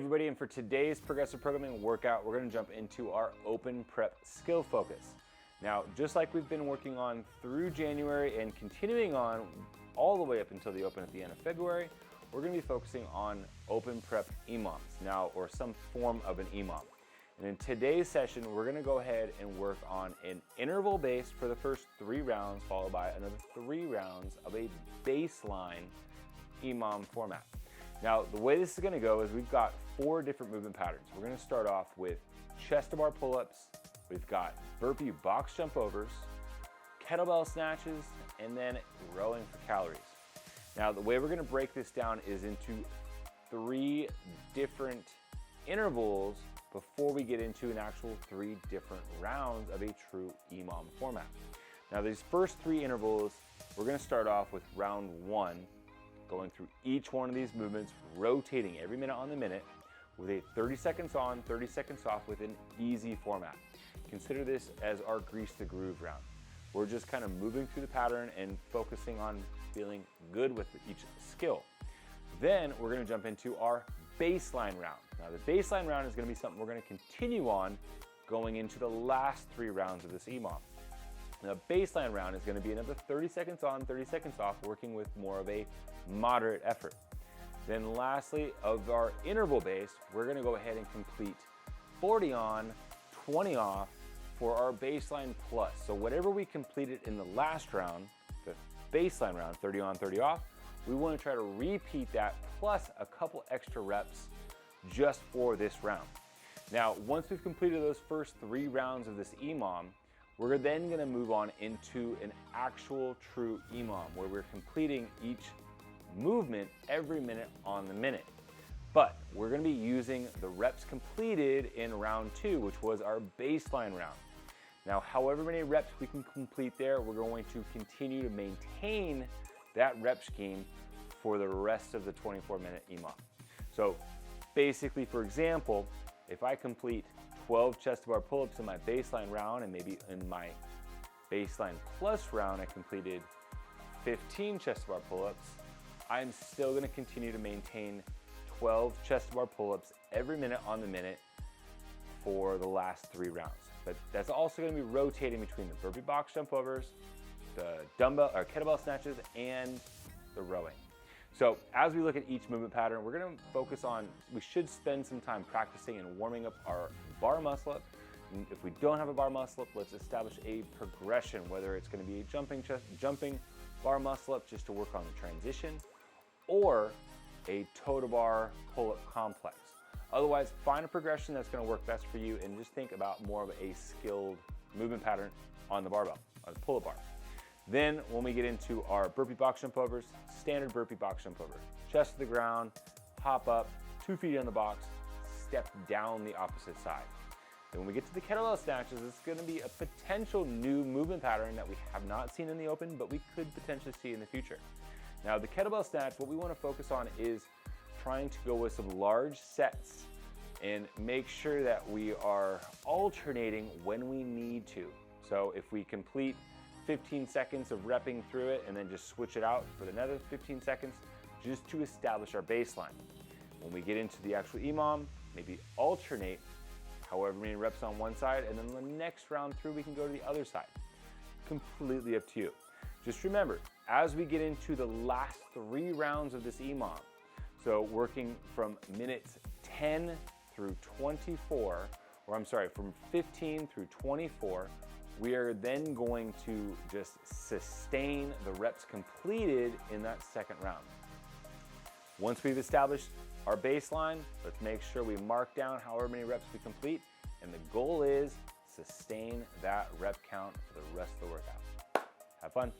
everybody, and for today's progressive programming workout, we're going to jump into our open prep skill focus. Now, just like we've been working on through January and continuing on all the way up until the open at the end of February, we're going to be focusing on open prep EMOMs now, or some form of an EMOM. And in today's session, we're going to go ahead and work on an interval base for the first 3 rounds, followed by another 3 rounds of a baseline EMOM format. Now, the way this is going to go is we've got 4 different movement patterns. We're going to start off with chest to bar pull-ups, we've got burpee box jump overs, kettlebell snatches, and then rowing for calories. Now, the way we're going to break this down is into 3 different intervals before we get into an actual 3 different rounds of a true EMOM format. Now, these first 3 intervals, we're going to start off with round 1, going through each one of these movements, rotating every minute on the minute with a 30 seconds on, 30 seconds off with an easy format. Consider this as our grease the groove round. We're just kind of moving through the pattern and focusing on feeling good with each skill. Then we're going to jump into our baseline round. Now, the baseline round is going to be something we're going to continue on going into the last 3 rounds of this EMOM. The baseline round is going to be another 30 seconds on, 30 seconds off, working with more of a moderate effort. Then lastly, of our interval base, we're going to go ahead and complete 40 on, 20 off for our baseline plus. So whatever we completed in the last round, the baseline round, 30 on, 30 off, we want to try to repeat that plus a couple extra reps just for this round. Now, once we've completed those first 3 rounds of this EMOM, we're then going to move on into an actual true EMOM where we're completing each movement every minute on the minute. But we're going to be using the reps completed in round 2, which was our baseline round. Now, however many reps we can complete there, we're going to continue to maintain that rep scheme for the rest of the 24-minute EMOM. So basically, for example, if I complete 12 chest to bar pull-ups in my baseline round, and maybe in my baseline plus round I completed 15 chest to bar pull-ups, I'm still going to continue to maintain 12 chest to bar pull-ups every minute on the minute for the last 3 rounds. But that's also going to be rotating between the burpee box jump overs, the dumbbell or kettlebell snatches, and the rowing. So as we look at each movement pattern, we're going to focus on, we should spend some time practicing and warming up our bar muscle up. And if we don't have a bar muscle up, let's establish a progression, whether it's going to be a jumping bar muscle up just to work on the transition, or a toe to bar pull-up complex. Otherwise, find a progression that's going to work best for you and just think about more of a skilled movement pattern on the barbell, on the pull-up bar. Then when we get into our burpee box jump overs, standard burpee box jump over, chest to the ground, hop up, 2 feet on the box, step down the opposite side. Then when we get to the kettlebell snatches, it's going to be a potential new movement pattern that we have not seen in the open, but we could potentially see in the future. Now, the kettlebell snatch, what we want to focus on is trying to go with some large sets and make sure that we are alternating when we need to. So if we complete 15 seconds of repping through it and then just switch it out for another 15 seconds just to establish our baseline. When we get into the actual EMOM, maybe alternate however many reps on one side, and then the next round through we can go to the other side. Completely up to you. Just remember, as we get into the last 3 rounds of this EMOM, so working from minutes 10 through 24, or I'm sorry, from 15 through 24, we are then going to just sustain the reps completed in that second round. Once we've established our baseline, let's make sure we mark down however many reps we complete, and the goal is sustain that rep count for the rest of the workout. Have fun.